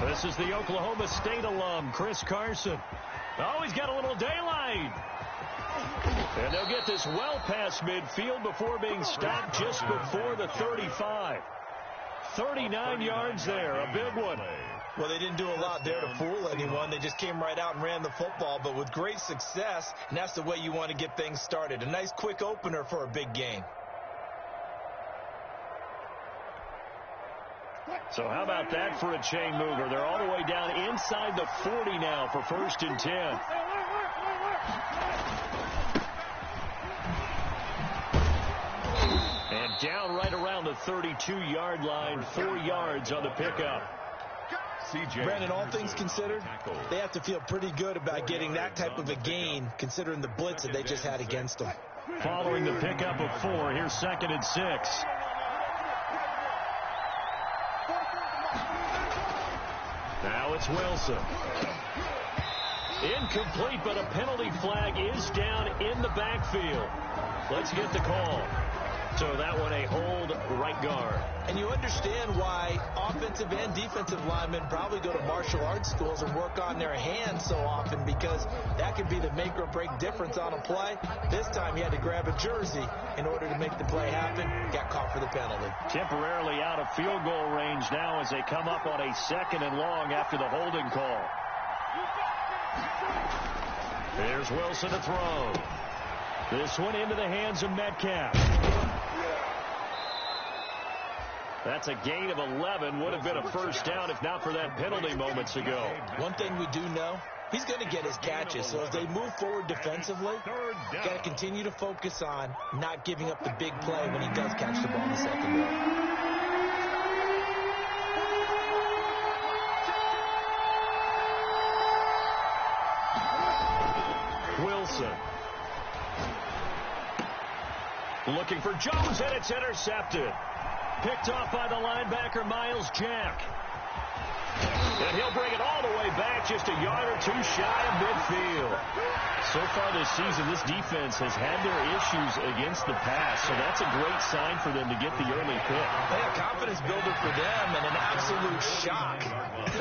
This is the Oklahoma State alum, Chris Carson. Oh, he's got a little daylight. And they'll get this well past midfield before being stopped just before the 35. 39 yards there, a big one. Well, they didn't do a lot there to fool anyone. They just came right out and ran the football, but with great success, and that's the way you want to get things started. A nice quick opener for a big game. So how about that for a chain mover? They're all the way down inside the 40 now for 1st and 10. And down right around the 32-yard line, 4 yards on the pickup. Brandon, all things considered, they have to feel pretty good about getting that type of a gain, considering the blitz that they just had against them. Following the pickup of 4, here's 2nd and 6. Now it's Wilson. Incomplete, but a penalty flag is down in the backfield. Let's get the call. So that one a hold right guard. And you understand why offensive and defensive linemen probably go to martial arts schools and work on their hands so often, because that could be the make or break difference on a play. This time he had to grab a jersey in order to make the play happen. Got caught for the penalty. Temporarily out of field goal range now as they come up on a 2nd and long after the holding call. There's Wilson to throw. This one into the hands of Metcalf. That's a gain of 11. Would have been a 1st down if not for that penalty moments ago. One thing we do know, he's going to get his catches. So as they move forward defensively, got to continue to focus on not giving up the big play when he does catch the ball in the secondary. Wilson. Looking for Jones, and it's intercepted. Picked off by the linebacker, Miles Jack. And he'll bring it all the way back, just a yard or two shy of midfield. So far this season, this defense has had their issues against the pass, so that's a great sign for them to get the early pick. A confidence builder for them, and an absolute shock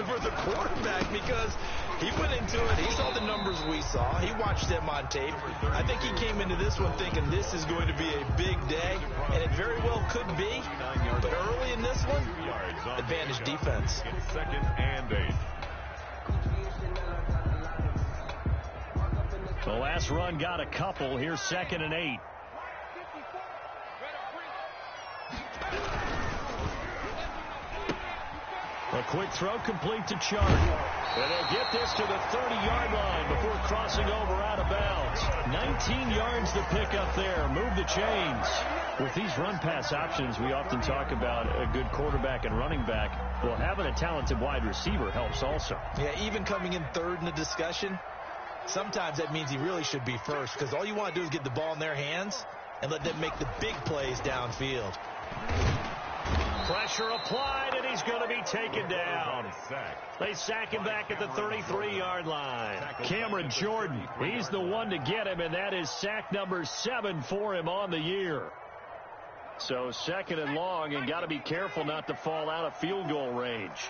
for the quarterback, because he went into it, he saw the numbers we saw, he watched them on tape. I think he came into this one thinking this is going to be a big day, and it very well could be, but early in this one, advantage defense. 2nd and 8. The last run got a couple. Here's 2nd and 8. A quick throw complete to Chark. And they'll get this to the 30-yard line before crossing over out of bounds. 19 yards to pick up there. Move the chains. With these run-pass options, we often talk about a good quarterback and running back. Well, having a talented wide receiver helps also. Yeah, even coming in 3rd in the discussion, sometimes that means he really should be first, because all you want to do is get the ball in their hands and let them make the big plays downfield. Pressure applied, and he's going to be taken down. They sack him back at the 33-yard line. Cameron Jordan, he's the one to get him, and that is sack number 7 for him on the year. So 2nd and long, and got to be careful not to fall out of field goal range.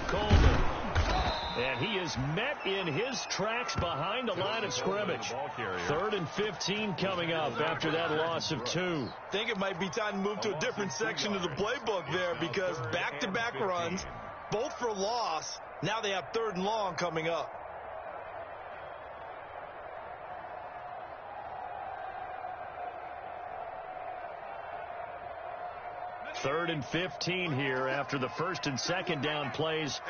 Coleman. And he is met in his tracks behind the line of scrimmage. 3rd and 15 coming up after that loss of 2. I think it might be time to move to a different section of the playbook there, because back-to-back runs, both for loss. Now they have 3rd and long coming up. Third and 15 here after the 1st and 2nd down plays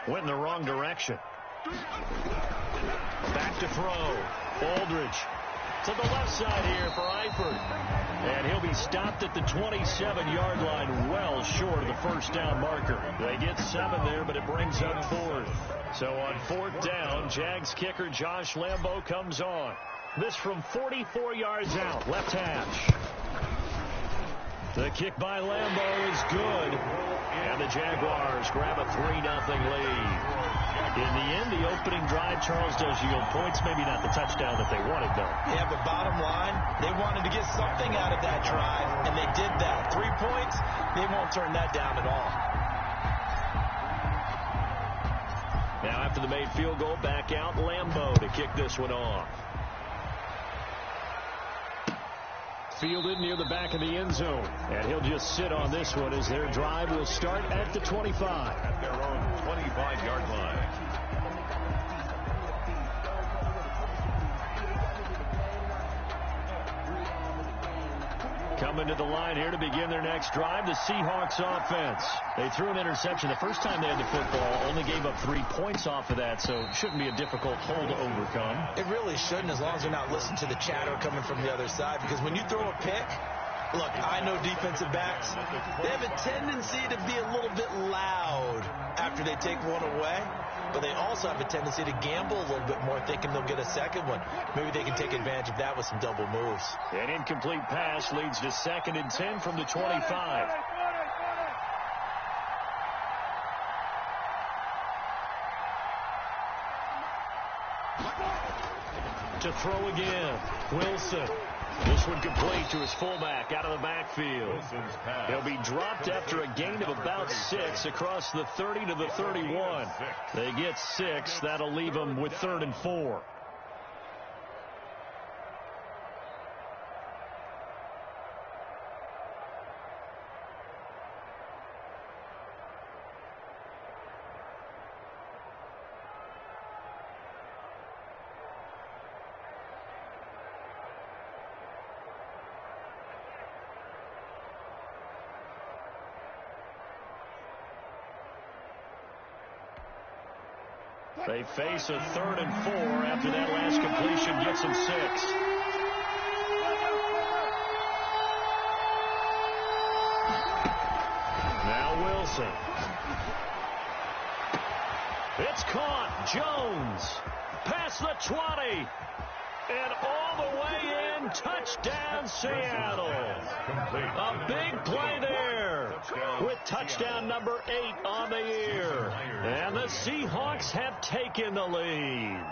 went in the wrong direction. Back to throw. Aldridge to the left side here for Eifert. And he'll be stopped at the 27-yard line, well short of the 1st down marker. They get 7 there, but it brings up 4th. So on 4th down, Jags kicker Josh Lambo comes on. This from 44 yards out, left hash. The kick by Lambeau is good. And the Jaguars grab a 3-0 lead. In the end, the opening drive, Charles, does yield points. Maybe not the touchdown that they wanted, though. Yeah, but bottom line, they wanted to get something out of that drive, and they did that. 3 points, they won't turn that down at all. Now after the made field goal, back out Lambeau to kick this one off. Fielded near the back of the end zone. And he'll just sit on this one as their drive will start at the 25. At their own 25-yard line. Coming to the line here to begin their next drive, the Seahawks offense. They threw an interception the first time they had the football, only gave up 3 points off of that, so it shouldn't be a difficult hole to overcome. It really shouldn't, as long as they're not listening to the chatter coming from the other side, because when you throw a pick, look, I know defensive backs, they have a tendency to be a little bit loud after they take one away, but they also have a tendency to gamble a little bit more, thinking they'll get a second one. Maybe they can take advantage of that with some double moves. An incomplete pass leads to 2nd and 10 from the 25. To throw again, Wilson. This one complete to his fullback out of the backfield. He'll be dropped after a gain of about 6 across the 30 to the 31. They get 6. That'll leave them with 3rd and 4. They face a 3rd and 4 after that last completion gets them 6. Now Wilson. It's caught. Jones. Past the 20. And all the way in. Touchdown, Seattle. A big play there. With touchdown number 8 on the year. And the Seahawks have taken the lead.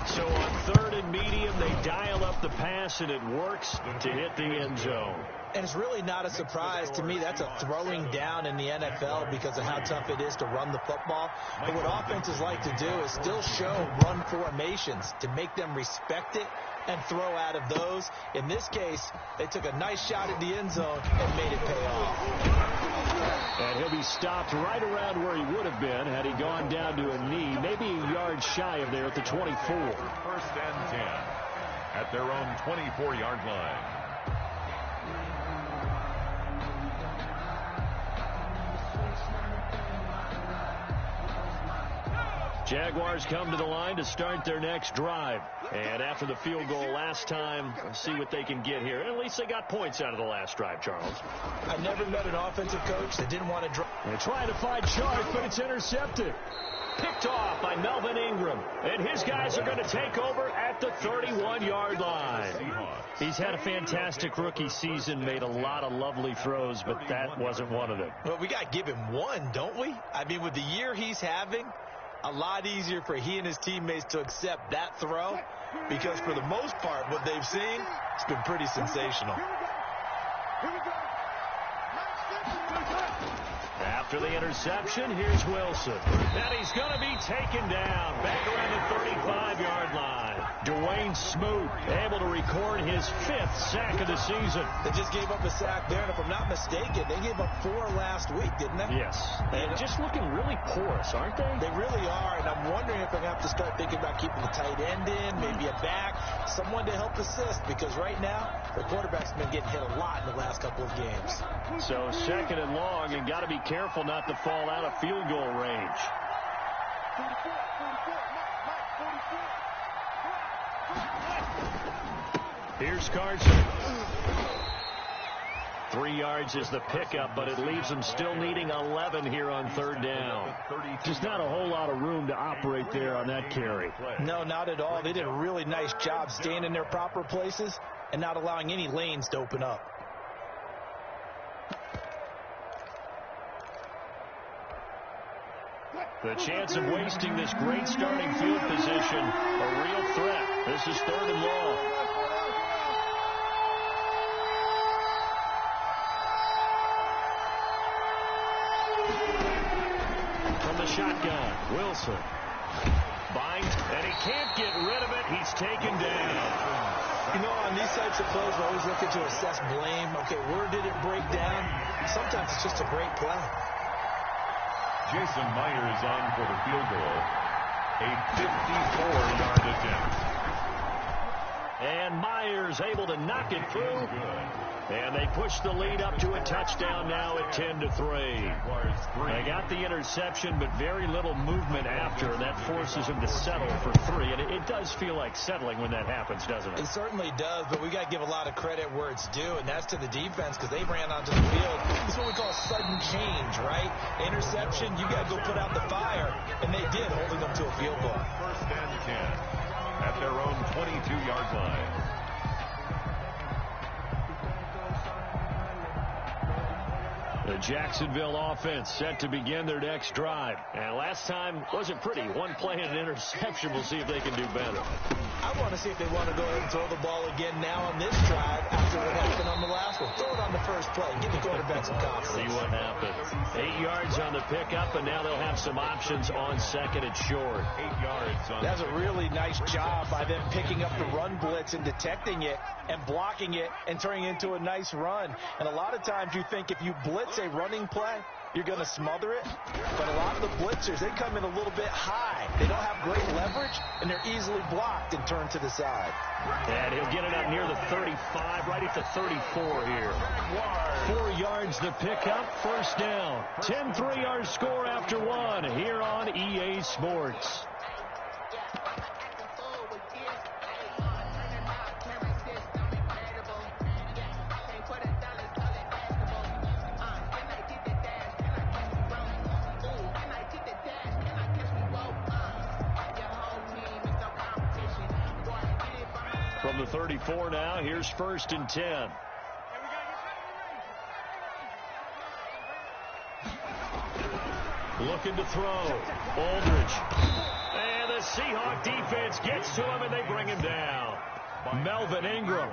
So on 3rd and medium, they dial up the pass, and it works to hit the end zone. And it's really not a surprise to me. That's a throwing down in the NFL because of how tough it is to run the football. But what offenses like to do is still show run formations to make them respect it and throw out of those. In this case, they took a nice shot at the end zone and made it pay off. And he'll be stopped right around where he would have been had he gone down to a knee, maybe a yard shy of there at the 24. 1st and 10 at their own 24-yard line. Jaguars come to the line to start their next drive. And after the field goal last time, let's see what they can get here. At least they got points out of the last drive, Charles. I never met an offensive coach that didn't want to drive. They're trying to find Chark, but it's intercepted. Picked off by Melvin Ingram. And his guys are going to take over at the 31-yard line. He's had a fantastic rookie season, made a lot of lovely throws, but that wasn't one of them. Well, we got to give him one, don't we? I mean, with the year he's having, a lot easier for he and his teammates to accept that throw, because for the most part, what they've seen, it's been pretty sensational. After the interception, here's Wilson. And he's going to be taken down back around the 35-yard line. Dwayne Smoot able to record his 5th sack of the season. They just gave up a sack there, and if I'm not mistaken, they gave up 4 last week, didn't they? Yes. And just looking really porous, aren't they? They really are, and I'm wondering if I'm going to have to start thinking about keeping the tight end in, maybe a back, someone to help assist, because right now, the quarterback's been getting hit a lot in the last couple of games. So 2nd and long, and got to be careful not to fall out of field goal range. Here's Carson. 3 yards is the pickup, but it leaves them still needing 11 here on 3rd down. Just not a whole lot of room to operate there on that carry. No, not at all. They did a really nice job staying in their proper places and not allowing any lanes to open up. The chance of wasting this great starting field position, a real threat. This is 3rd and long. From the shotgun, Wilson. Binds, and he can't get rid of it. He's taken down. You know, on these types of plays, we're always looking to assess blame. Okay, where did it break down? Sometimes it's just a great play. Jason Myers on for the field goal. A 54-yard attempt. And Myers able to knock it through. And they push the lead up to a touchdown now at 10-3. They got the interception, but very little movement after. That forces them to settle for 3. And it does feel like settling when that happens, doesn't it? It certainly does, but we got to give a lot of credit where it's due, and that's to the defense because they ran onto the field. It's what we call sudden change, right? Interception, you got to go put out the fire, and they did, holding them to a field goal. 1st and 10 at their own 22-yard line. The Jacksonville offense set to begin their next drive. And last time wasn't pretty. One play and an interception. We'll see if they can do better. I want to see if they want to go ahead and throw the ball again now on this drive after what happened on the last one. Throw it on the first play. Give the quarterback some confidence. See what happens. 8 yards on the pickup, and now they'll have some options on 2nd and short. 8 yards on That's a really nice job by them picking up the run blitz and detecting it and blocking it and turning it into a nice run. And a lot of times you think if you blitz a running play, you're going to smother it. But a lot of the blitzers, they come in a little bit high. They don't have great leverage, and they're easily blocked and turned to the side. And he'll get it up near the 35, right at the 34 here. 4 yards the pickup, 1st down. 10-3 our score after 1 here on EA Sports. From the 34 now, here's 1st and 10. Looking to throw. Aldridge. And the Seahawk defense gets to him, and they bring him down. Melvin Ingram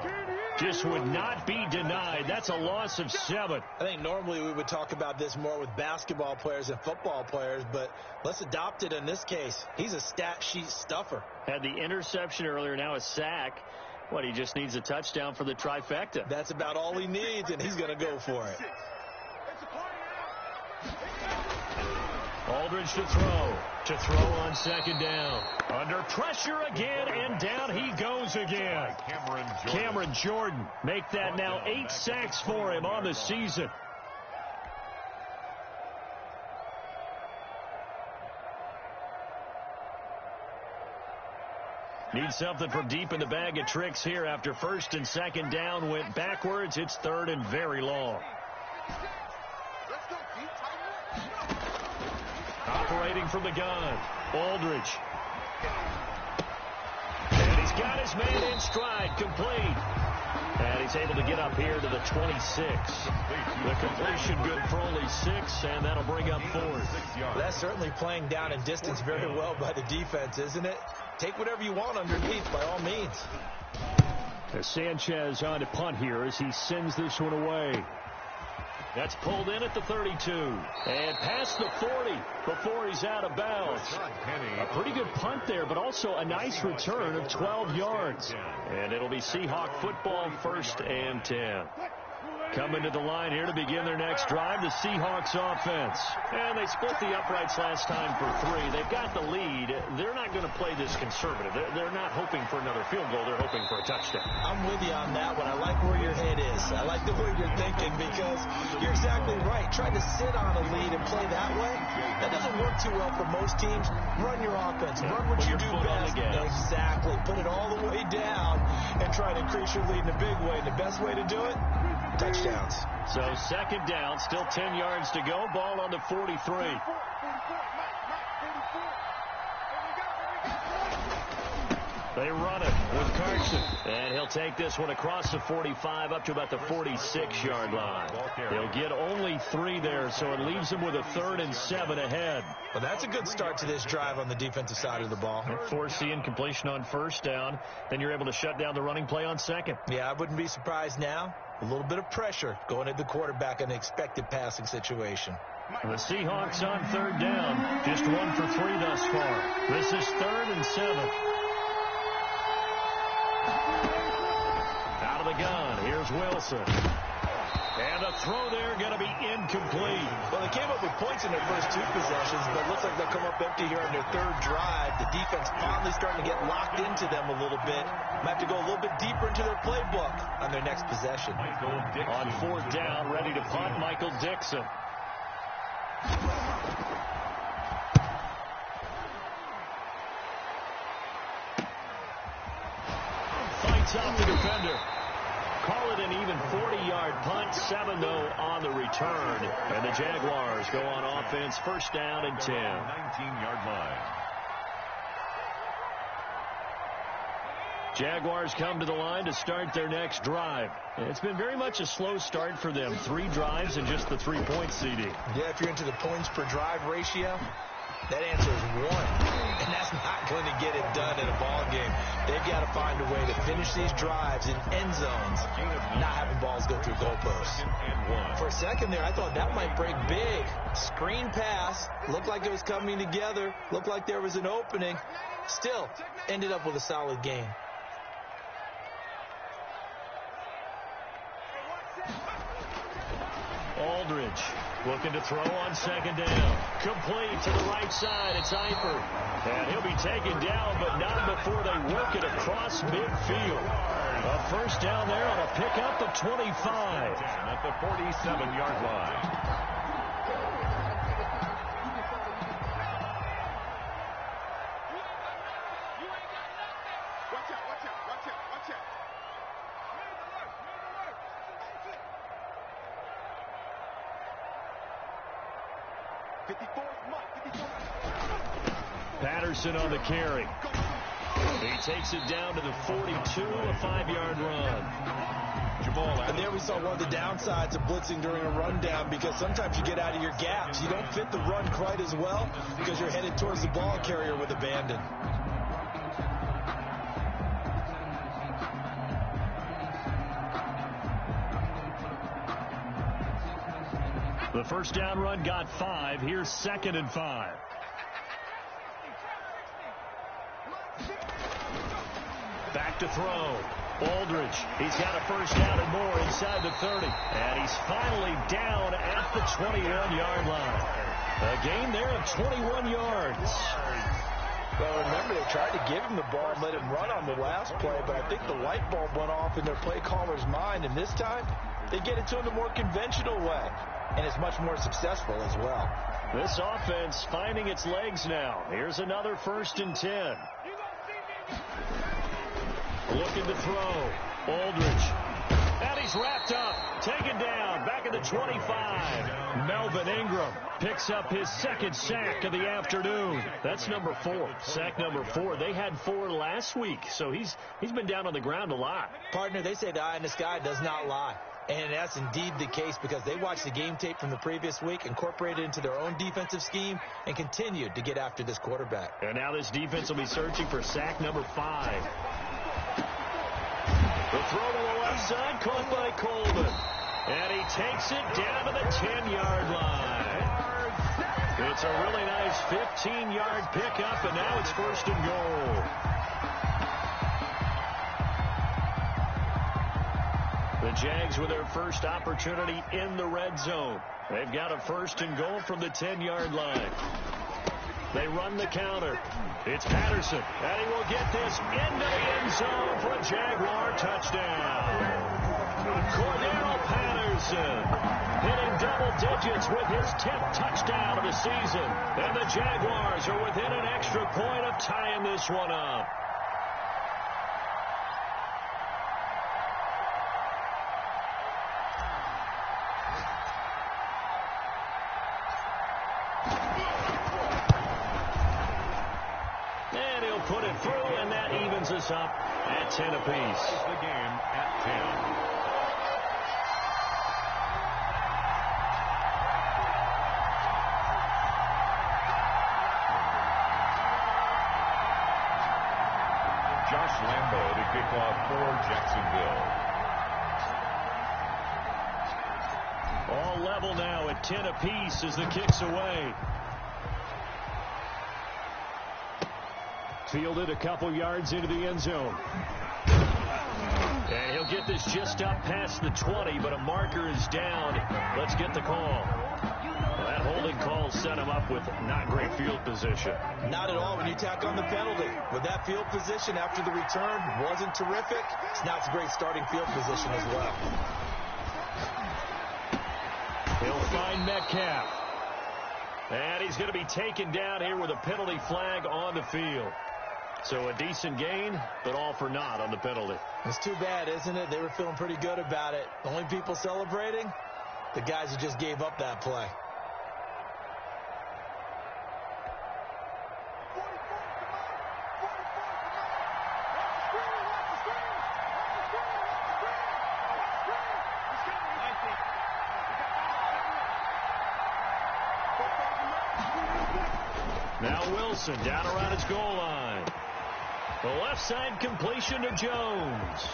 just would not be denied. That's a loss of 7. I think normally we would talk about this more with basketball players and football players, but let's adopt it in this case. He's a stat sheet stuffer. Had the interception earlier, now a sack. What, he just needs a touchdown for the trifecta. That's about all he needs, and he's going to go for it. Aldridge to throw. To throw on 2nd down. Under pressure again, and down he goes again. Cameron Jordan. Make that now 8 sacks for him on the season. Need something from deep in the bag of tricks here after 1st and 2nd down went backwards. It's 3rd and very long. Operating from the gun, Aldridge. And he's got his man in stride, complete. And he's able to get up here to the 26. The completion good for only 6, and that'll bring up 4th. That's certainly playing down in distance very well by the defense, isn't it? Take whatever you want underneath, by all means. Sanchez on to punt here as he sends this one away. That's pulled in at the 32. And past the 40 before he's out of bounds. A pretty good punt there, but also a nice return of 12 yards. And it'll be Seahawk football, 1st and 10. Coming to the line here to begin their next drive, the Seahawks offense. And they split the uprights last time for 3. They've got the lead. They're not going to play this conservative. They're not hoping for another field goal. They're hoping for a touchdown. I'm with you on that one. I like where your head is. I like the way you're thinking because you're exactly right. Trying to sit on a lead and play that way, that doesn't work too well for most teams. Run your offense. Run what you do best. Exactly. Put it all the way down and try to increase your lead in a big way. And the best way to do it, touchdowns. So 2nd down, still 10 yards to go. Ball on the 43. They run it with Carson. And he'll take this one across the 45 up to about the 46-yard line. He'll get only 3 there, so it leaves him with a 3rd and 7 ahead. Well, that's a good start to this drive on the defensive side of the ball. Force the incompletion on 1st down. Then you're able to shut down the running play on 2nd. Yeah, I wouldn't be surprised now. A little bit of pressure going at the quarterback in an expected passing situation. The Seahawks on 3rd down. Just 1 for 3 thus far. This is 3rd and 7. Out of the gun. Here's Wilson. And a throw there going to be incomplete. Well, they came up with points in their first 2 possessions, but it looks like they'll come up empty here on their 3rd drive. The defense finally starting to get locked into them a little bit. Might have to go a little bit deeper into their playbook on their next possession. On 4th down, ready to punt, Michael Dixon. Fights off the defender. Call it an even 40-yard punt. 7, though, on the return. And the Jaguars go on offense. 1st down and 10. 19-yard line. Jaguars come to the line to start their next drive. It's been very much a slow start for them. 3 drives and just the 3-point CD. Yeah, if you're into the points per drive ratio, that answer is 1. And that's not going to get it done in a ball game. They've got to find a way to finish these drives in end zones, not having balls go through goalposts. For a second there, I thought that might break big. Screen pass, looked like it was coming together, looked like there was an opening. Still, ended up with a solid game. Aldridge looking to throw on 2nd down. Complete to the right side. It's Eifert. And he'll be taken down, but not before they work it across midfield. A 1st down there on a pickup of 25. At the 47-yard line. Patterson on the carry. He takes it down to the 42, a 5-yard run. And there we saw one of the downsides of blitzing during a rundown, because sometimes you get out of your gaps. You don't fit the run quite as well because you're headed towards the ball carrier with abandon. The 1st down run got 5. Here's 2nd and 5. Back to throw. Aldridge. He's got a 1st down and more inside the 30. And he's finally down at the 21-yard line. A gain there of 21 yards. Well, remember, they tried to give him the ball and let him run on the last play, but I think the light bulb went off in their play caller's mind, and this time they get it to him the more conventional way, and it's much more successful as well. This offense finding its legs now. Here's another 1st and 10. Looking to throw. Aldridge. And he's wrapped up. Taken down. Back at the 25. Melvin Ingram picks up his 2nd sack of the afternoon. That's number 4. Sack number 4. They had 4 last week, so he's been down on the ground a lot. Partner, they say the eye in the sky does not lie. And that's indeed the case, because they watched the game tape from the previous week, incorporated it into their own defensive scheme, and continued to get after this quarterback. And now this defense will be searching for sack number 5. The throw to the left side, caught by Coleman. And he takes it down to the 10-yard line. It's a really nice 15-yard pickup, and now it's 1st and goal. The Jags with their first opportunity in the red zone. They've got a 1st and goal from the 10-yard line. They run the counter. It's Patterson, and he will get this into the end zone for a Jaguar touchdown. Cordell Patterson hitting double digits with his 10th touchdown of the season. And the Jaguars are within an extra point of tying this one up. Put it through, and that that evens us up at 10 apiece. The game at 10. Josh Lambo to kick off for Jacksonville. All level now at 10 apiece as the kick's away. Fielded a couple yards into the end zone. And he'll get this just up past the 20, but a marker is down. Let's get the call. That holding call set him up with not great field position. Not at all when you tack on the penalty. With that field position after the return wasn't terrific. Now it's a great starting field position as well. He'll find Metcalf. And he's going to be taken down here with a penalty flag on the field. So a decent gain, but all for naught on the penalty. It's too bad, isn't it? They were feeling pretty good about it. The only people celebrating, the guys who just gave up that play. Now Wilson down around his goal line. The left side completion to Jones.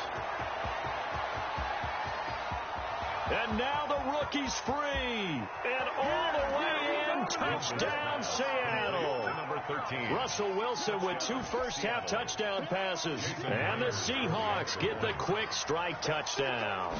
And now the rookie's free. And all the way in, touchdown Seattle. Number 13. Russell Wilson with 2 first-half touchdown passes. And the Seahawks get the quick strike touchdown.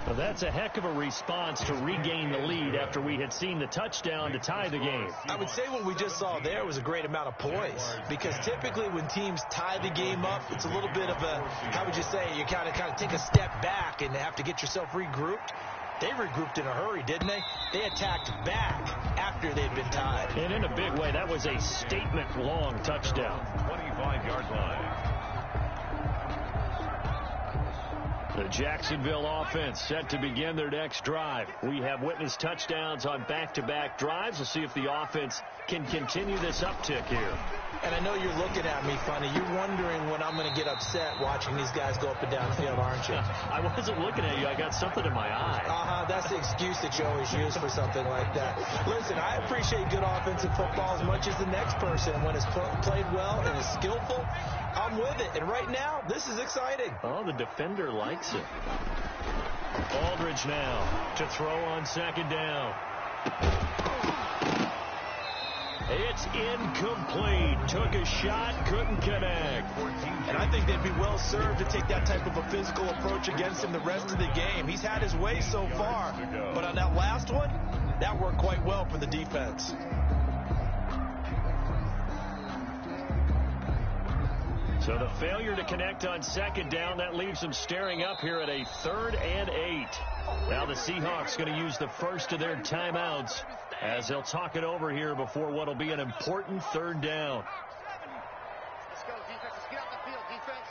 Well, that's a heck of a response to regain the lead after we had seen the touchdown to tie the game. I would say what we just saw there was a great amount of poise, because typically when teams tie the game up, it's a little bit of a, how would you say, you kind of take a step back and have to get yourself regrouped. They regrouped in a hurry, didn't they? They attacked back after they'd been tied. And in a big way, that was a statement-long touchdown. 25-yard line. The Jacksonville offense set to begin their next drive. We have witnessed touchdowns on back-to-back drives. We'll see if the offense can continue this uptick here. And I know you're looking at me funny. You're wondering when I'm going to get upset watching these guys go up and down the field, aren't you? I wasn't looking at you. I got something in my eye. That's the excuse that you always use for something like that. Listen, I appreciate good offensive football as much as the next person. When it's played well and is skillful, I'm with it. And right now, this is exciting. Oh, the defender likes it. Aldridge now to throw on second down. It's incomplete. Took a shot, couldn't connect. And I think they'd be well served to take that type of a physical approach against him the rest of the game. He's had his way so far, but on that last one, that worked quite well for the defense. So the failure to connect on second down, that leaves them staring up here at a 3rd and 8. Now the Seahawks going to use the first of their timeouts as they'll talk it over here before what will be an important 3rd down. Let's go, defense. Let's get out the field, defense.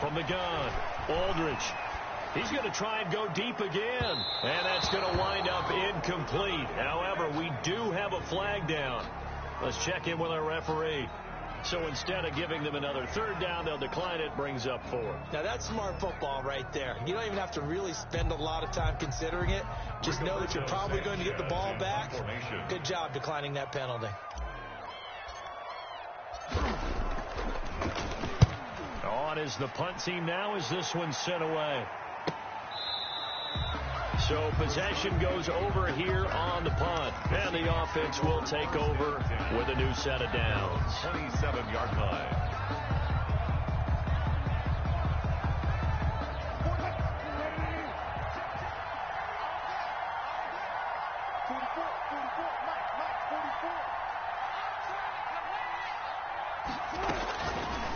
From the gun, Aldridge. He's going to try and go deep again. And that's going to wind up incomplete. However, we do have a flag down. Let's check in with our referee. So instead of giving them another 3rd down, they'll decline it, brings up 4. Now that's smart football right there. You don't even have to really spend a lot of time considering it. Just know that you're probably going to get the ball back. Good job declining that penalty. On is the punt team now as this one's sent away. So possession goes over here on the punt. And the offense will take over with a new set of downs. 27-yard line.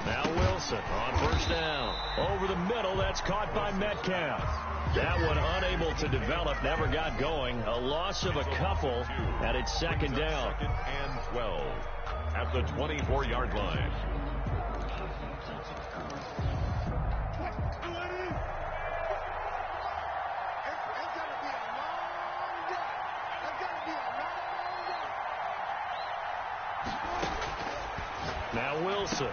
Now Wilson on first down. Over over the middle. That's caught by Metcalf. That one unable to develop, never got going. A loss of a couple, and it's second down. Second and 12 at the 24-yard line. Now Wilson.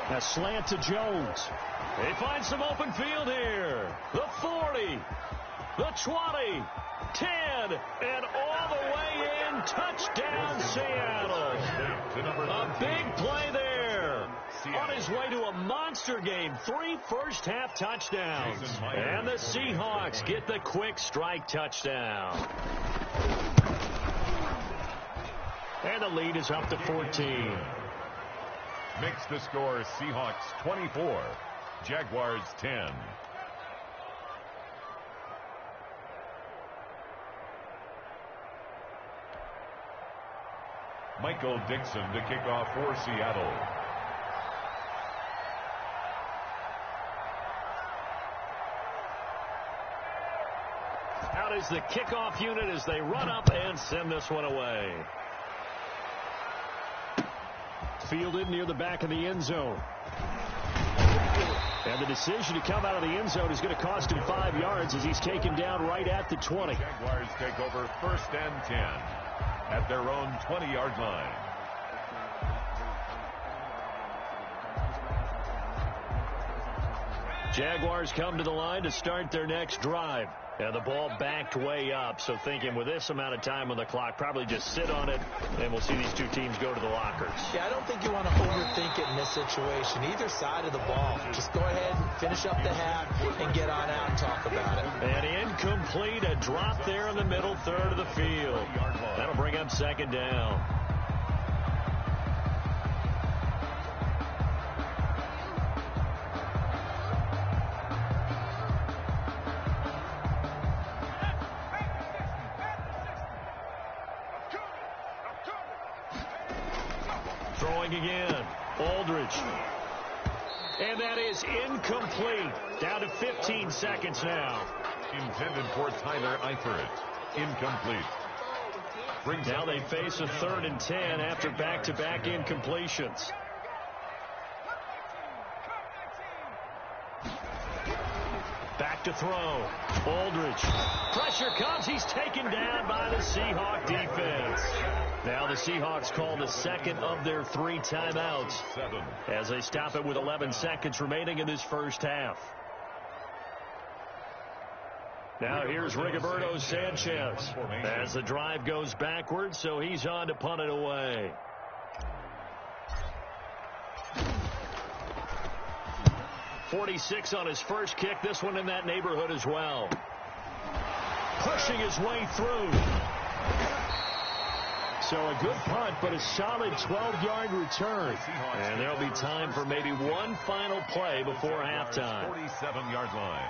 A slant to Jones. They find some open field here. The 40, the 20, 10, and all the way in. Touchdown, Seattle. A big play there. On his way to a monster game. 3 first-half touchdowns. And the Seahawks get the quick strike touchdown. And the lead is up to 14. Makes the score Seahawks 24, Jaguars 10. Michael Dixon to kick off for Seattle. Out is the kickoff unit as they run up and send this one away. Fielded near the back of the end zone. And the decision to come out of the end zone is going to cost him 5 yards as he's taken down right at the 20. Jaguars take over first and 10 at their own 20-yard line. Jaguars come to the line to start their next drive. And the ball backed way up, so thinking with this amount of time on the clock, probably just sit on it, and we'll see these two teams go to the lockers. Yeah, I don't think you want to overthink it in this situation. Either side of the ball. Just go ahead and finish up the half and get on out and talk about it. And incomplete, a drop there in the middle third of the field. That'll bring up second down. Throwing again. Aldridge. And that is incomplete. Down to 15 seconds now. Intended for Tyler Eifert. Incomplete. Now they face a 3rd and 10 after back-to-back incompletions. Back to throw. Aldridge. Pressure comes. He's taken down by the Seahawk defense. Now the Seahawks call the second of their 3 timeouts as they stop it with 11 seconds remaining in this first half. Now here's Rigoberto Sanchez as the drive goes backwards, so he's on to punt it away. .46 on his first kick. This one in that neighborhood as well. Pushing his way through. So a good punt, but a solid 12-yard return. And there'll be time for maybe one final play before halftime. 47-yard line.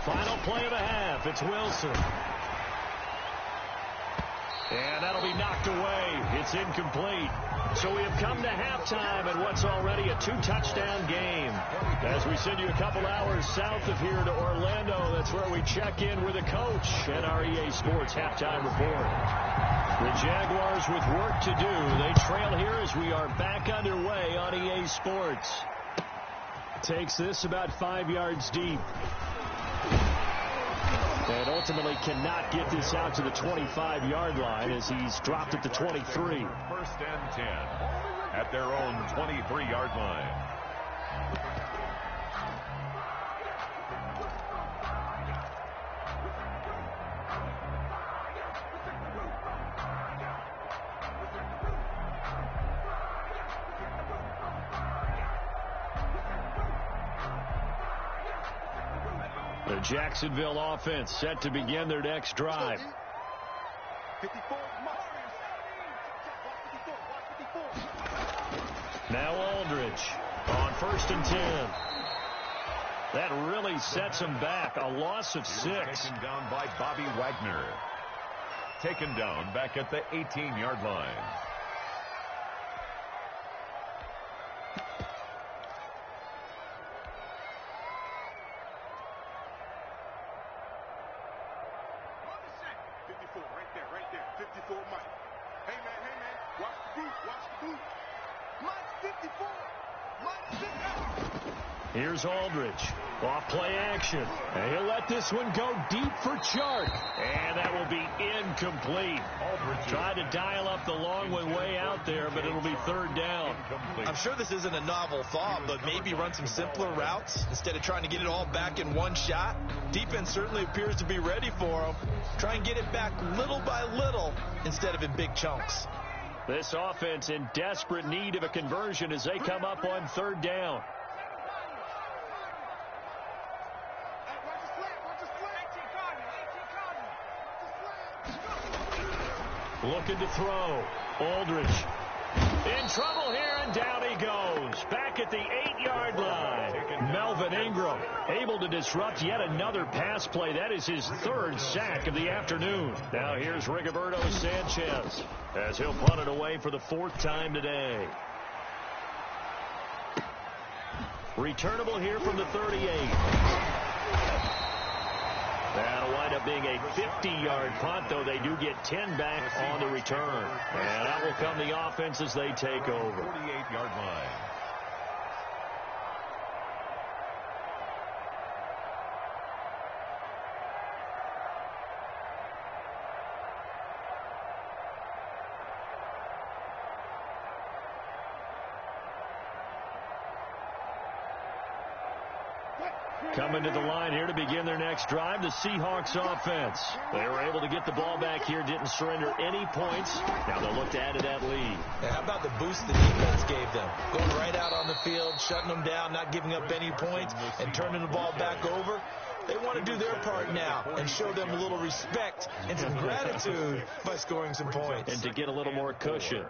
Final play of the half. It's Wilson. And that'll be knocked away. It's incomplete. So we have come to halftime in what's already a 2-touchdown game. As we send you a couple hours south of here to Orlando, that's where we check in with a coach and our EA Sports halftime report. The Jaguars with work to do. They trail here as we are back underway on EA Sports. Takes this about 5 yards deep. And ultimately cannot get this out to the 25-yard line as he's dropped at the 23. First and 10 at their own 23-yard line. The Jacksonville offense set to begin their next drive. 54. Now Aldridge on 1st and 10. That really sets him back. A loss of 6. Taken down by Bobby Wagner. Taken down back at the 18-yard line. Right there. 54, Mike. Hey, man. Watch the boot. Mike 54. Mike 54. Here's Aldridge. Off play action. And he'll let this one go deep for Chark. And that will be incomplete. Aldridge tried to dial up the long one way out there, but it'll be 3rd down. I'm sure this isn't a novel thought, but maybe run some simpler routes instead of trying to get it all back in one shot. Defense certainly appears to be ready for him. Try and get it back little by little instead of in big chunks. This offense in desperate need of a conversion as they come up on 3rd down. Looking to throw. Aldridge in trouble here, and down he goes. Back at the 8-yard line. Melvin Ingram able to disrupt yet another pass play. That is his 3rd sack of the afternoon. Now here's Rigoberto Sanchez as he'll punt it away for the 4th time today. Returnable here from the 38. That'll wind up being a 50-yard punt, though they do get 10 back on the return. And that will come the offense as they take over. 48-yard line. Coming to the line here to begin their next drive, the Seahawks offense. They were able to get the ball back here, didn't surrender any points. Now they'll look to add to that lead. Yeah, how about the boost the defense gave them? Going right out on the field, shutting them down, not giving up any points, and turning the ball back over. They want to do their part now and show them a little respect and some gratitude by scoring some points. And to get a little more cushion.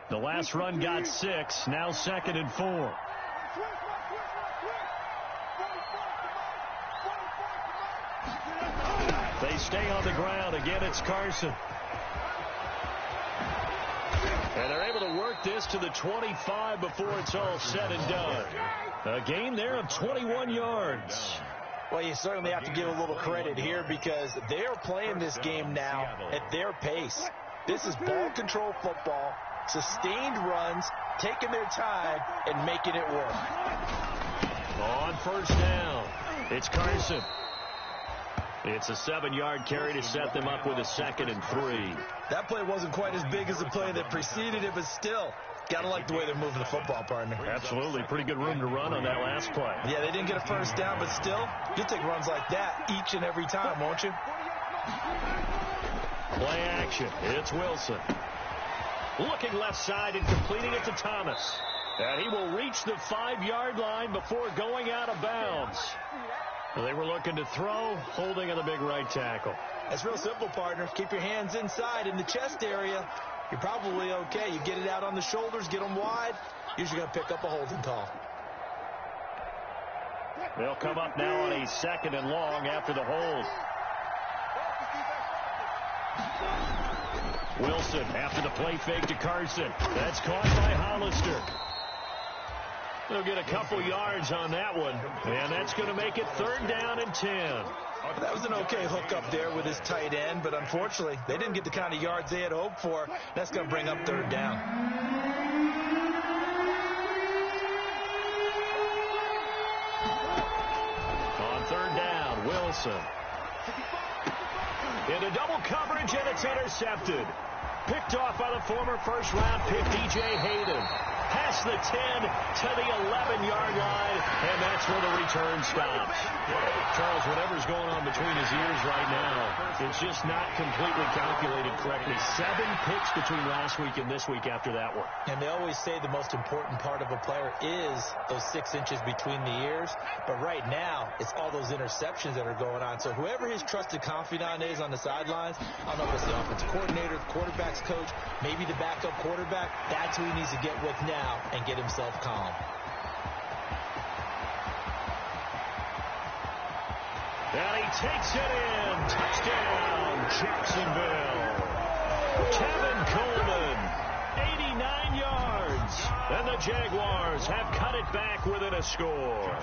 The last run got 6. Now 2nd and 4. They stay on the ground. Again, it's Carson. And they're able to work this to the 25 before it's all said and done. A gain there of 21 yards. Well, you certainly have to give a little credit here because they are playing this game now at their pace. This is ball control football. Sustained runs, taking their time, and making it work. On 1st down, it's Carson. It's a 7-yard carry to set them up with a 2nd and 3. That play wasn't quite as big as the play that preceded it, but still, got to like the way they're moving the football, partner. Absolutely. Pretty good room to run on that last play. Yeah, they didn't get a 1st down, but still, you'll take runs like that each and every time, won't you? Play action. It's Wilson. Looking left side and completing it to Thomas. And he will reach the 5-yard line before going out of bounds. They were looking to throw, holding on the big right tackle. That's real simple, partner. Keep your hands inside in the chest area. You're probably okay. You get it out on the shoulders, get them wide. Usually going to pick up a holding call. They'll come up now on a 2nd and long after the hold. Wilson after the play fake to Carson. That's caught by Hollister. They'll get a couple yards on that one, and that's going to make it 3rd down and 10. That was an okay hook up there with his tight end, but unfortunately, they didn't get the kind of yards they had hoped for. That's going to bring up 3rd down. On 3rd down, Wilson. Into double coverage, and it's intercepted. Picked off by the former 1st-round pick, D.J. Hayden. past the 10 to the 11-yard line, and that's where the return stops. Charles, whatever's going on between his ears right now, it's just not completely calculated correctly. 7 picks between last week and this week after that one. And they always say the most important part of a player is those 6 inches between the ears. But right now, it's all those interceptions that are going on. So whoever his trusted confidant is on the sidelines, I don't know if it's the offensive coordinator, the quarterback's coach, maybe the backup quarterback, that's who he needs to get with now and get himself calm. And he takes it in. Touchdown, Jacksonville. Kevin Coleman, 89 yards. And the Jaguars have cut it back within a score.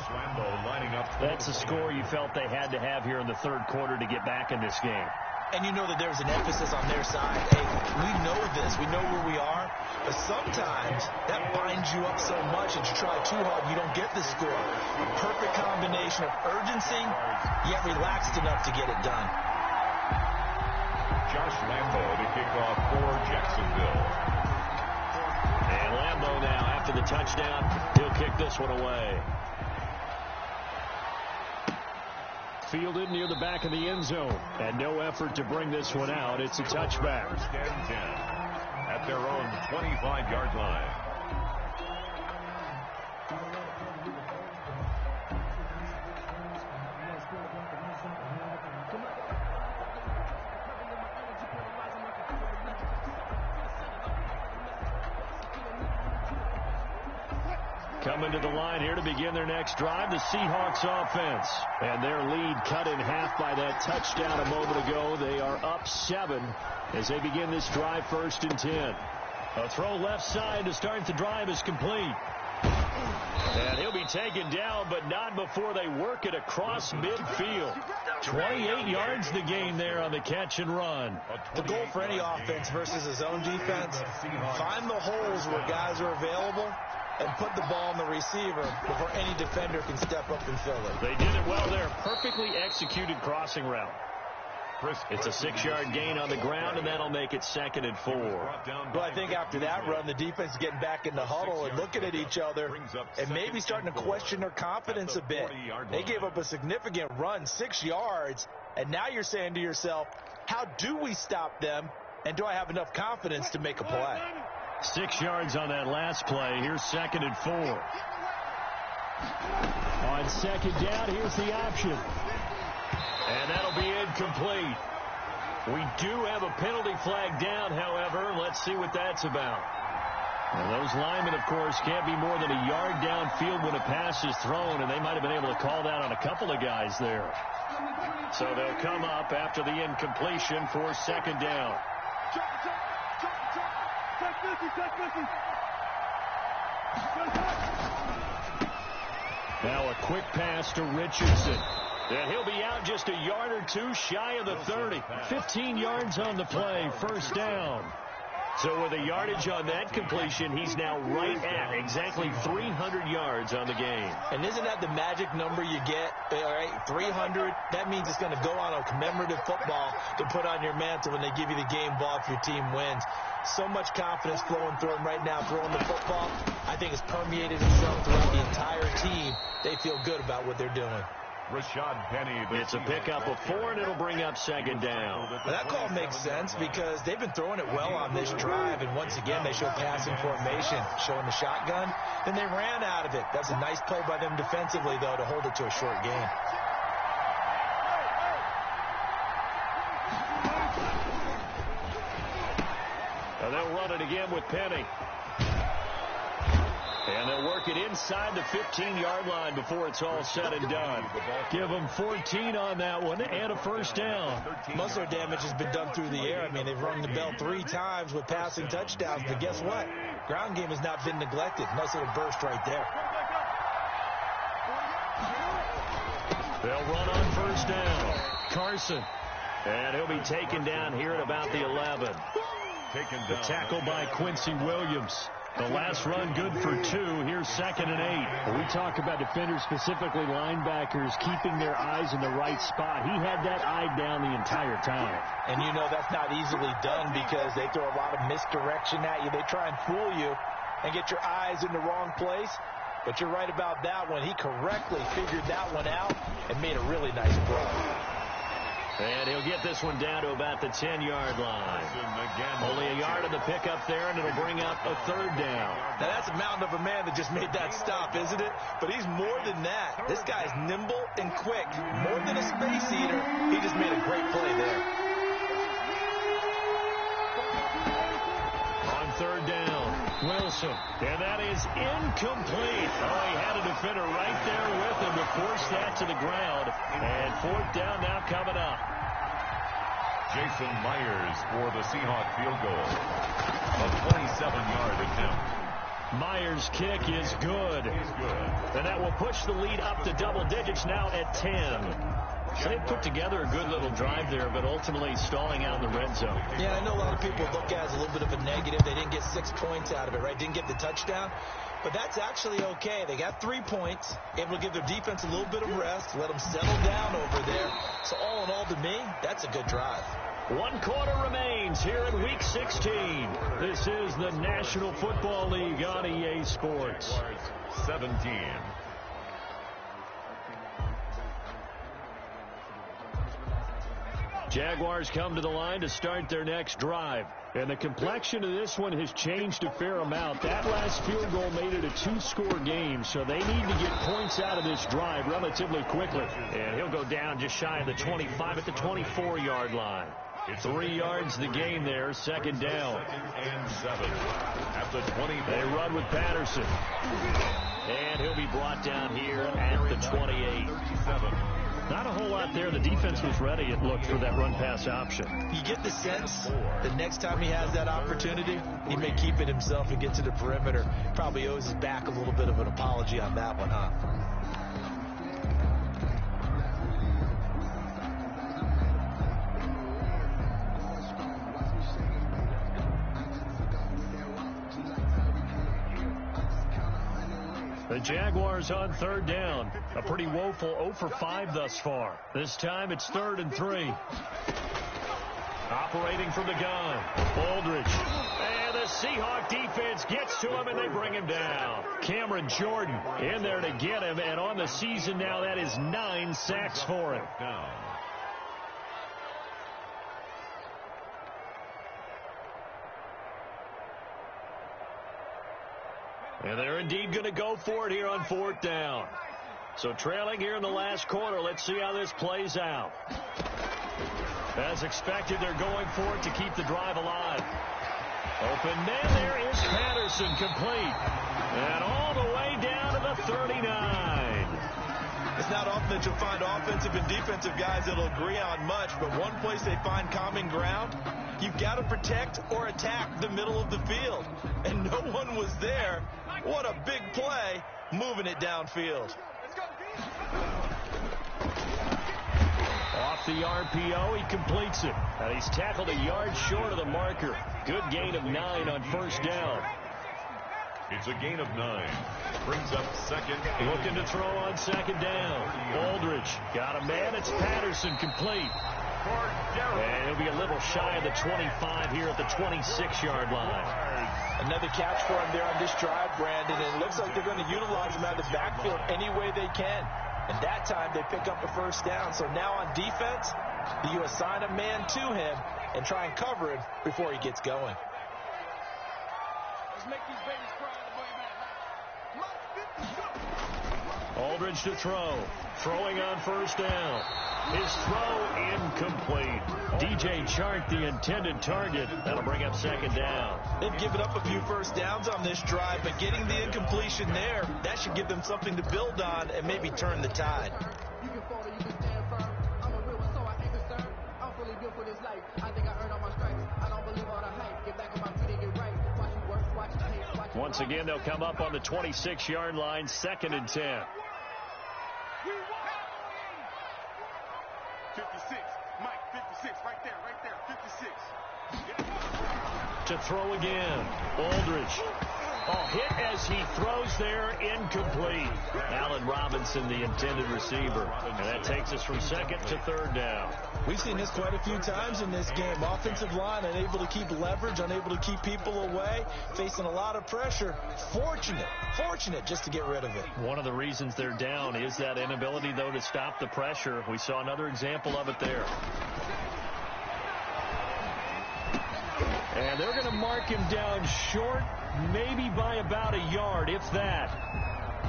That's a score you felt they had to have here in the third quarter to get back in this game. And you know that there's an emphasis on their side. Hey, we know this. We know where we are. But sometimes that binds you up so much that you try too hard, you don't get the score. A perfect combination of urgency, yet relaxed enough to get it done. Josh Lambo to kick off for Jacksonville. And Lambo now, after the touchdown, he'll kick this one away. Fielded near the back of the end zone. And no effort to bring this one out. It's a touchback. First and 10 at their own 25-yard line. Coming to the line here to begin their next drive, the Seahawks offense. And their lead cut in half by that touchdown a moment ago. They are up 7 as they begin this drive, 1st and 10. A throw left side to start the drive is complete. And he'll be taken down, but not before they work it across midfield. 28 yards the gain there on the catch and run. The goal for any offense versus a zone defense, find the holes where guys are available and put the ball on the receiver before any defender can step up and fill it. They did it well there. Perfectly executed crossing route. It's a 6-yard gain on the ground, and that'll make it 2nd and 4. Well, I think after that run, the defense is getting back in the huddle and looking at each other and maybe starting to question their confidence a bit. They gave up a significant run, 6 yards, and now you're saying to yourself, how do we stop them, and do I have enough confidence to make a play? 6 yards on that last play. Here's 2nd and 4. On 2nd down, here's the option. And that'll be incomplete. We do have a penalty flag down, however. Let's see what that's about. And those linemen, of course, can't be more than a yard downfield when a pass is thrown, and they might have been able to call that on a couple of guys there. So they'll come up after the incompletion for 2nd down. Now a quick pass to Richardson. And he'll be out just a yard or two shy of the 30. 15 yards on the play, 1st down. So with a yardage on that completion, he's now right at exactly 300 yards on the game. And isn't that the magic number you get? All right, 300, that means it's going to go on a commemorative football to put on your mantle when they give you the game ball if your team wins. So much confidence flowing through him right now, throwing the football. I think it's permeated itself throughout the entire team. They feel good about what they're doing. Rashad Penny. It's a pickup of 4, and it'll bring up 2nd down. Well, that call makes sense because they've been throwing it well on this drive, and once again, they show passing formation, showing the shotgun. Then they ran out of it. That's a nice play by them defensively, though, to hold it to a short gain. And they'll run it again with Penny. And they'll work it inside the 15-yard line before it's all said and done. Give them 14 on that one and a 1st down. Most of their damage has been done through the air. I mean, they've rung the bell 3 times with passing touchdowns. But guess what? Ground game has not been neglected. Nice little burst right there. They'll run on 1st down. Carson. And he'll be taken down here at about the 11. The tackle by Quincy Williams. The last run good for 2. Here's 2nd and 8. When we talk about defenders, specifically linebackers, keeping their eyes in the right spot. He had that eye down the entire time. And you know that's not easily done because they throw a lot of misdirection at you. They try and fool you. and get your eyes in the wrong place. But you're right about that one. He correctly figured that one out and made a really nice play. And he'll get this one down to about the 10-yard line. Only a yard of the pickup there, and it'll bring up a third down. Now, that's a mountain of a man that just made that stop, isn't it? But he's more than that. This guy's nimble and quick. More than a space eater, he just made a great play there. On third down, Wilson. And that is incomplete. Oh, he had a defender right there with him to force that to the ground. And fourth down now coming up. Jason Myers for the Seahawk field goal. A 27-yard attempt. Myers' kick is good. He's good. And that will push the lead up to double digits now at 10. So they put together a good little drive there, but ultimately stalling out in the red zone. Yeah, I know a lot of people look at it as a little bit of a negative. They didn't get 6 points out of it, right? Didn't get the touchdown. But that's actually okay. They got 3 points, able to give their defense a little bit of rest, let them settle down over there. So all in all, to me, that's a good drive. 1 quarter remains here in Week 16. This is the National Football League on EA Sports. 17. Jaguars come to the line to start their next drive. And the complexion of this one has changed a fair amount. That last field goal made it a 2-score game, so they need to get points out of this drive relatively quickly. And he'll go down just shy of the 25 at the 24-yard line. 3 yards the gain there, second down. 2nd and 7 at the 20. They run with Patterson. And he'll be brought down here at the 28. 37. Not a whole lot there. The defense was ready, it looked, for that run-pass option. You get the sense the next time he has that opportunity, he may keep it himself and get to the perimeter. Probably owes his back a little bit of an apology on that one, huh? The Jaguars on third down. A pretty woeful 0 for 5 thus far. This time it's 3rd and 3. Operating from the gun, Aldridge. And the Seahawk defense gets to him, and they bring him down. Cameron Jordan in there to get him, and on the season now, that is 9 sacks for him. Down. And they're indeed going to go for it here on 4th down. So trailing here in the last quarter. Let's see how this plays out. As expected, they're going for it to keep the drive alive. Open man, there is Patterson, complete. And all the way down to the 39. It's not often that you'll find offensive and defensive guys that'll agree on much, but one place they find common ground, you've got to protect or attack the middle of the field. And no one was there. What a big play, moving it downfield. Off the RPO, he completes it. And he's tackled a yard short of the marker. Good gain of 9 on 1st down. It's a gain of 9. Brings up 2nd. Looking to throw on 2nd down. Aldridge got a man. It's Patterson, complete. And he'll be a little shy of the 25 here at the 26-yard line. Another catch for him there on this drive, Brandon, and it looks like they're going to utilize him out of the backfield any way they can. And that time they pick up the 1st down. So now on defense, you assign a man to him and try and cover him before he gets going. Let's make these babies cry on the way back. Aldridge to throw. Throwing on 1st down. His throw incomplete. DJ Chark, the intended target. That'll bring up 2nd down. They've given up a few 1st downs on this drive, but getting the incompletion there, that should give them something to build on and maybe turn the tide. You can fall or you can stand firm. I'm a real one, so I ain't concerned. I'm fully built for this life. I think I earned all my stripes. I don't believe all the hype. Get back on my feet and get right. Watch me work, watch me hate, watch me Once again, they'll come up on the 26-yard line, 2nd and 10. 56. Mike, 56. Right there, 56. To throw again. Aldridge. Oh, hit as he throws there, incomplete. Allen Robinson, the intended receiver. And that takes us from second to third down. We've seen this quite a few times in this game. Offensive line unable to keep leverage, unable to keep people away, facing a lot of pressure. Fortunate just to get rid of it. One of the reasons they're down is that inability, though, to stop the pressure. We saw another example of it there. And they're going to mark him down short, maybe by about a yard, if that.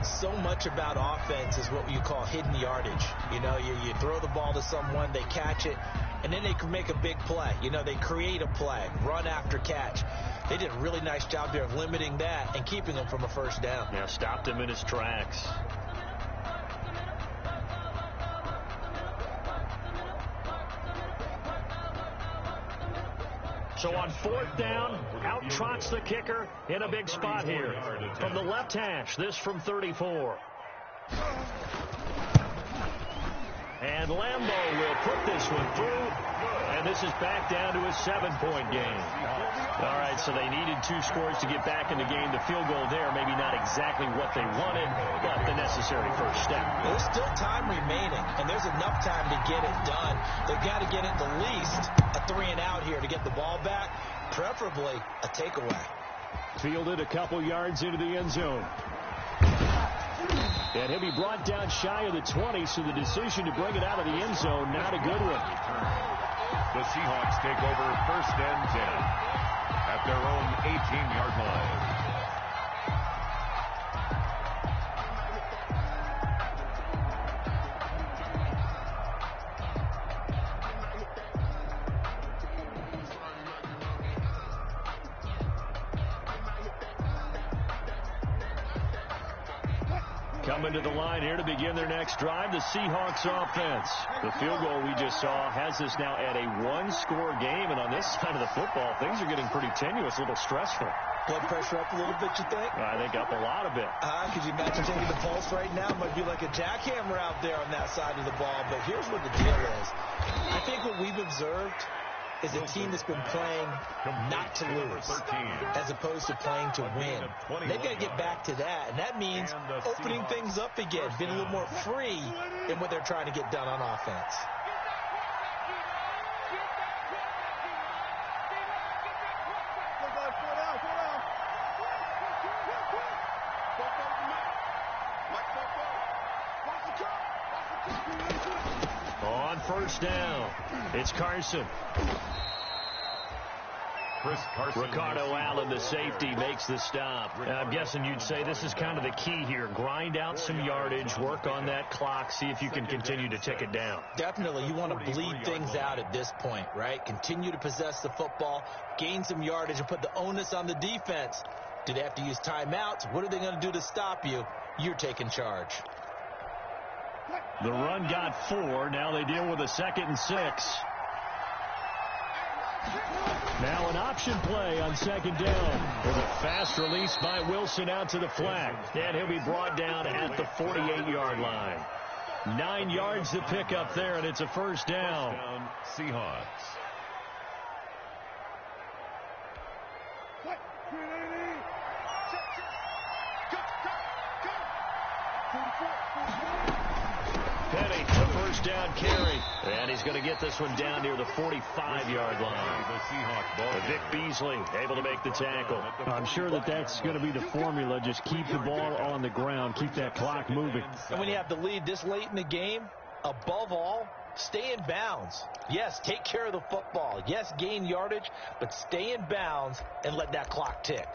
So much about offense is what you call hidden yardage. You know, you throw the ball to someone, they catch it, and then they can make a big play. You know, they create a play, run after catch. They did a really nice job there of limiting that and keeping him from a first down. Yeah, stopped him in his tracks. So on fourth down, out trots the kicker in a big spot here. From the left hash, this from 34. And Lambeau will put this one through. And this is back down to a 7-point game. All right, so they needed 2 scores to get back in the game. The field goal there, maybe not exactly what they wanted, but the necessary first step. There's still time remaining, and there's enough time to get it done. They've got to get it the least a 3-and-out here to get the ball back, preferably a takeaway. Fielded a couple yards into the end zone. And he'll be brought down shy of the 20, so the decision to bring it out of the end zone, not a good one. The Seahawks take over 1st and 10 at their own 18-yard line. Coming to the line here to begin their next drive, the Seahawks offense. The field goal we just saw has us now at a 1-score game, and on this side of the football, things are getting pretty tenuous, a little stressful. Blood pressure up a little bit, you think? I think up a lot of it. Could you imagine taking the pulse right now? It might be like a jackhammer out there on that side of the ball, but here's what the deal is. I think what we've observed is a team that's been playing not to lose as opposed to playing to win. They've got to get back to that, and that means opening things up again, being a little more free in what they're trying to get done on offense. On first down, it's Carson. Ricardo Allen, the safety, makes the stop. I'm guessing you'd say this is kind of the key here. Grind out some yardage, work on that clock, see if you can continue to tick it down. Definitely. You want to bleed things out at this point, right? Continue to possess the football, gain some yardage, and put the onus on the defense. Do they have to use timeouts? What are they going to do to stop you? You're taking charge. The run got 4. Now they deal with a 2nd and 6. Now an option play on 2nd down with a fast release by Wilson out to the flat. And he'll be brought down at the 48-yard line. 9 yards to pick up there, and it's a first down. Seahawks. Penny, the first down carry. And he's going to get this one down near the 45-yard line. Vic Beasley able to make the tackle. I'm sure that's going to be the formula. Just keep the ball on the ground. Keep that clock moving. And when you have the lead this late in the game, above all, stay in bounds. Yes, take care of the football. Yes, gain yardage, but stay in bounds and let that clock tick.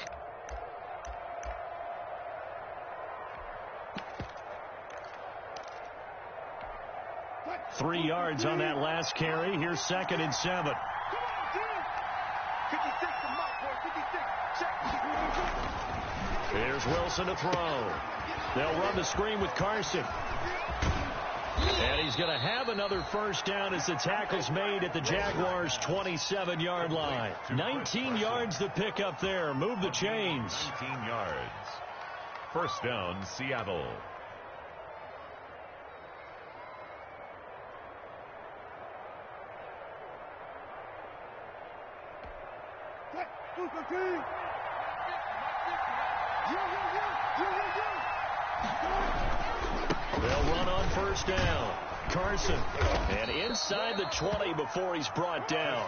Three yards on that last carry. Here's 2nd and 7. Here's Wilson to throw. They'll run the screen with Carson. And he's going to have another first down as the tackle's made at the Jaguars' 27-yard line. 19 yards to pick up there. Move the chains. 19 yards. First down, Seattle. They'll run on first down. Carson, and inside the 20 before he's brought down.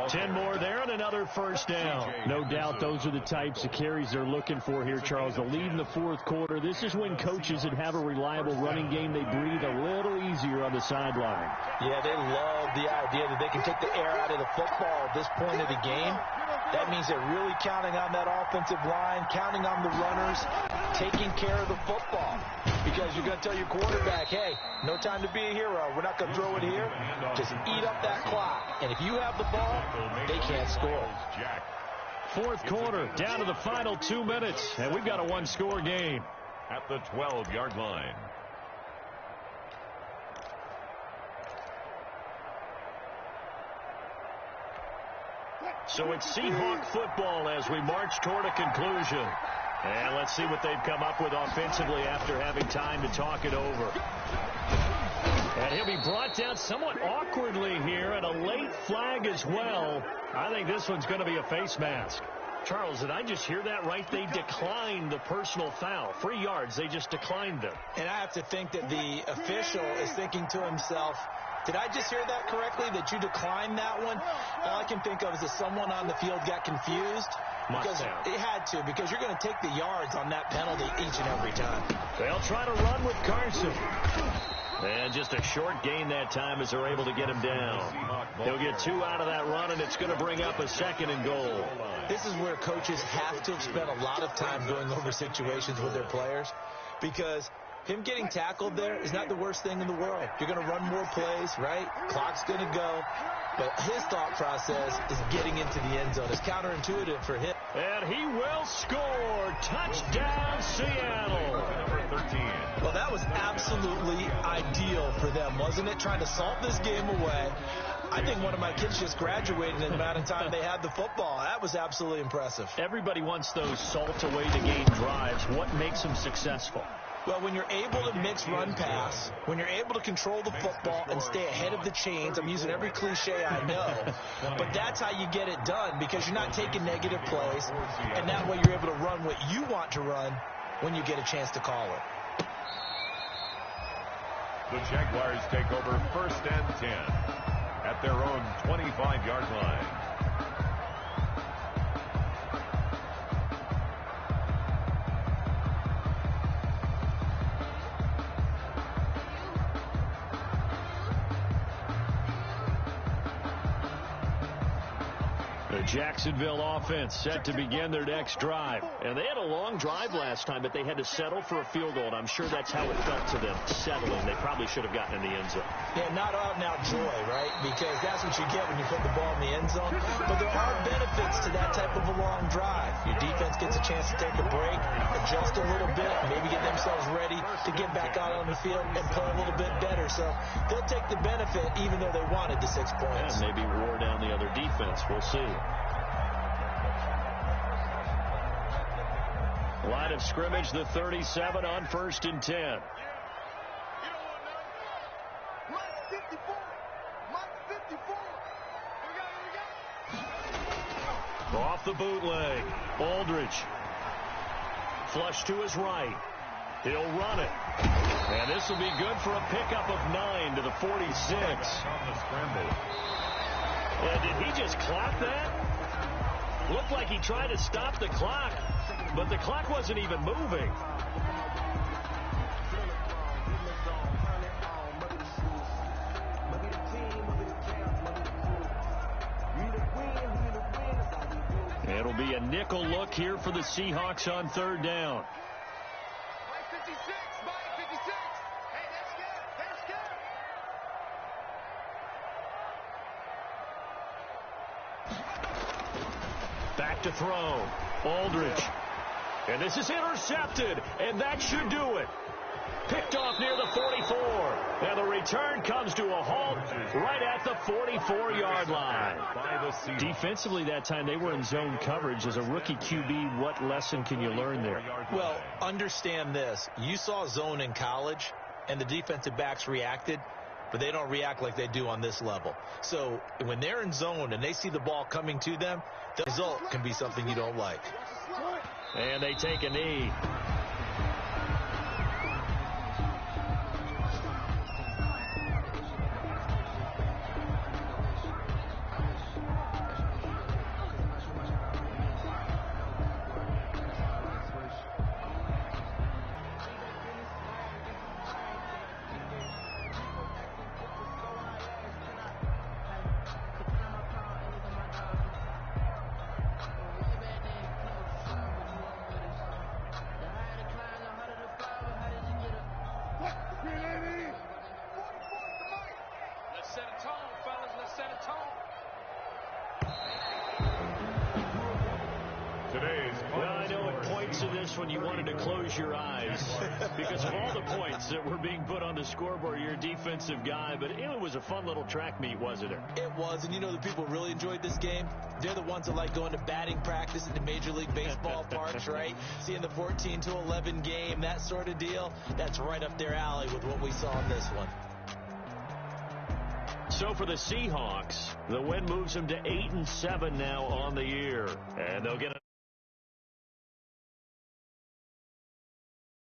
10 more there and another first down. No doubt those are the types of carries they're looking for here, Charles. The lead in the fourth quarter. This is when coaches that have a reliable running game, they breathe a little easier on the sideline. Yeah, they love the idea that they can take the air out of the football at this point of the game. That means they're really counting on that offensive line, counting on the runners, taking care of the football. Because you're going to tell your quarterback, hey, no time to be a hero. We're not going to throw it here. Just eat up that clock. And if you have the ball, they can't score. Fourth quarter, down to the final 2 minutes, and we've got a one-score game. At the 12-yard line. So it's Seahawk football as we march toward a conclusion. And let's see what they've come up with offensively after having time to talk it over. And he'll be brought down somewhat awkwardly here, and a late flag as well. I think this one's going to be a face mask. Charles, did I just hear that right? They declined the personal foul. 3 yards, they just declined them. And I have to think that the official is thinking to himself, did I just hear that correctly, that you declined that one? All I can think of is that someone on the field got confused. Because it had to, because you're going to take the yards on that penalty each and every time. They'll try to run with Carson. And just a short gain that time as they're able to get him down. He'll get 2 out of that run, and it's going to bring up a 2nd and goal. This is where coaches have to have spent a lot of time going over situations with their players, because him getting tackled there is not the worst thing in the world. You're going to run more plays, right? Clock's going to go. But his thought process is getting into the end zone. It's counterintuitive for him. And he will score. Touchdown, Seattle. Number 13. Well, that was absolutely ideal for them, wasn't it? Trying to salt this game away. I think one of my kids just graduated in the amount of time they had the football. That was absolutely impressive. Everybody wants those salt-away-the-game drives. What makes them successful? Well, when you're able to mix run-pass, when you're able to control the football and stay ahead of the chains, I'm using every cliche I know, but that's how you get it done, because you're not taking negative plays, and that way you're able to run what you want to run when you get a chance to call it. The Jaguars take over 1st and 10 at their own 25-yard line. Jacksonville offense set to begin their next drive. And they had a long drive last time, but they had to settle for a field goal. And I'm sure that's how it felt to them, settling. They probably should have gotten in the end zone. Yeah, not out-and-out joy, right? Because that's what you get when you put the ball in the end zone. But there are benefits to that type of a long drive. Your defense gets a chance to take a break, adjust a little bit, maybe get themselves ready to get back out on the field and play a little bit better. So they'll take the benefit even though they wanted the 6 points. Yeah, maybe wore down the other defense. We'll see. Line of scrimmage, the 37 on 1st and 10. You don't want to know. Mike 54. Mike 54. Here we go. Off the bootleg. Aldridge. Flush to his right. He'll run it. And this will be good for a pickup of 9 to the 46. On the scramble. And did he just clock that? Looked like he tried to stop the clock, but the clock wasn't even moving. It'll be a nickel look here for the Seahawks on 3rd down. Mike 56. Mike 56. Hey, that's good. That's good. Back to throw. Aldridge. And this is intercepted, and that should do it. Picked off near the 44. And the return comes to a halt right at the 44-yard line. Defensively that time, they were in zone coverage. As a rookie QB, what lesson can you learn there? Well, understand this. You saw zone in college, and the defensive backs reacted. but they don't react like they do on this level. So when they're in zone and they see the ball coming to them, the result can be something you don't like. And they take a knee. Well, I know at points of this when you wanted to close your eyes because of all the points that were being put on the scoreboard. You're a defensive guy, but it was a fun little track meet, wasn't it? It was, and you know the people who really enjoyed this game? They're the ones that like going to batting practice at the Major League Baseball parks, right? Seeing the 14-11 game, that sort of deal. That's right up their alley with what we saw in this one. So for the Seahawks, the win moves them to 8-7 now on the year, and they'll get a